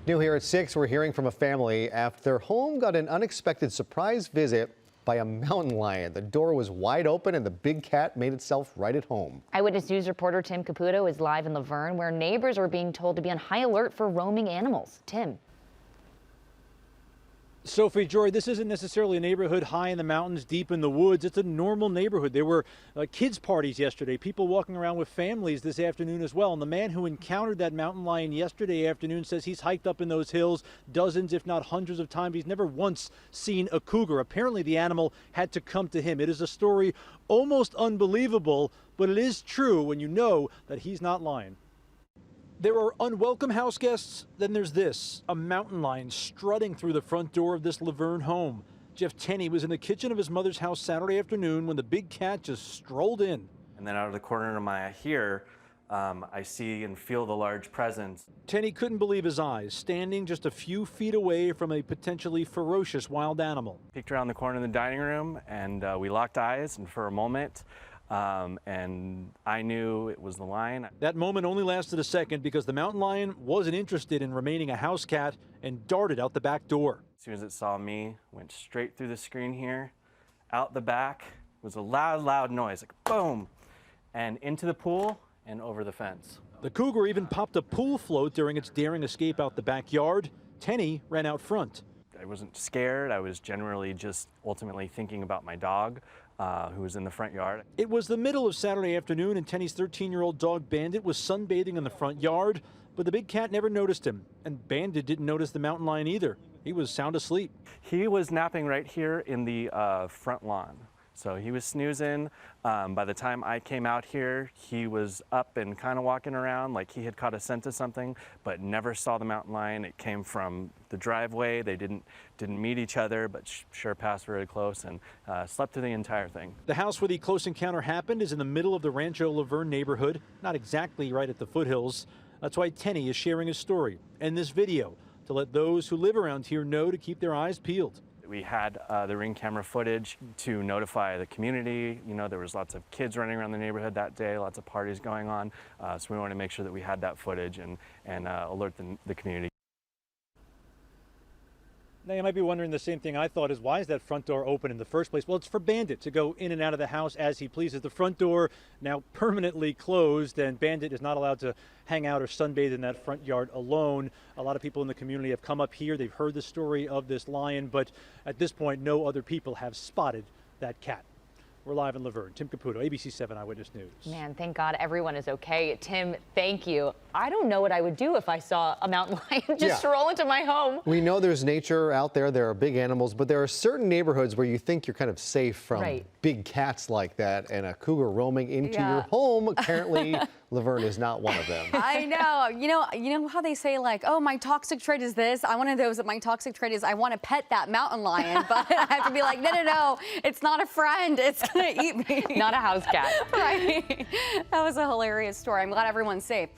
New here at 6, we're hearing from a family after their home got an unexpected surprise visit by a mountain lion. The door was wide open and the big cat made itself right at home. Eyewitness News reporter Tim Caputo is live in Verne, where neighbors are being told to be on high alert for roaming animals. Tim. Sophie, Joy, this isn't necessarily a neighborhood high in the mountains, deep in the woods. It's a normal neighborhood. There were kids' parties yesterday, people walking around with families this afternoon as well. And the man who encountered that mountain lion yesterday afternoon says he's hiked up in those hills dozens, if not hundreds of times. He's never once seen a cougar. Apparently, the animal had to come to him. It is a story almost unbelievable, but it is true when you know that he's not lying. There are unwelcome house guests, then there's this, a mountain lion strutting through the front door of this Verne home. Jeff Tenney was in the kitchen of his mother's house Saturday afternoon when the big cat just strolled in. And then out of the corner of my eye here, I see and feel the large presence. Tenney couldn't believe his eyes, standing just a few feet away from a potentially ferocious wild animal. Peeked around the corner in the dining room and we locked eyes, and for a moment, and I knew it was the lion. That moment only lasted a second because the mountain lion wasn't interested in remaining a house cat and darted out the back door. As soon as it saw me, went straight through the screen here, out the back. It was a loud noise, like boom, and into the pool and over the fence. The cougar even popped a pool float during its daring escape out the backyard. Tenney ran out front. I wasn't scared. I was generally just ultimately thinking about my dog, who was in the front yard. It was the middle of Saturday afternoon, and Tenney's 13-year-old dog Bandit was sunbathing in the front yard, but the big cat never noticed him, and Bandit didn't notice the mountain lion either. He was sound asleep. He was napping right here in the front lawn. So he was snoozing. By the time I came out here, he was up and kind of walking around like he had caught a scent of something, but never saw the mountain lion. It came from the driveway. They didn't meet each other, but sure passed very close, and slept through the entire thing. The house where the close encounter happened is in the middle of the Rancho Verne neighborhood, not exactly right at the foothills. That's why Tenney is sharing his story and this video to let those who live around here know to keep their eyes peeled. We had the Ring camera footage to notify the community. You know, there was lots of kids running around the neighborhood that day, lots of parties going on. So we wanted to make sure that we had that footage and alert the community. Now, you might be wondering the same thing I thought is, why is that front door open in the first place? Well, it's for Bandit to go in and out of the house as he pleases. The front door now permanently closed, and Bandit is not allowed to hang out or sunbathe in that front yard alone. A lot of people in the community have come up here. They've heard the story of this lion, but at this point, no other people have spotted that cat. We're live in Verne. Tim Caputo, ABC 7 Eyewitness News. Man, thank God everyone is okay. Tim, thank you. I don't know what I would do if I saw a mountain lion just stroll into my home. We know there's nature out there. There are big animals, but there are certain neighborhoods where you think you're kind of safe from big cats like that, and a cougar roaming into your home. Apparently, Verne is not one of them. I know. You know how they say, like, oh, my toxic trait is this. I'm one of those that my toxic trait is I want to pet that mountain lion, but I have to be like, no, it's not a friend. It's going to eat me. Not a house cat. Right. That was a hilarious story. I'm glad everyone's safe.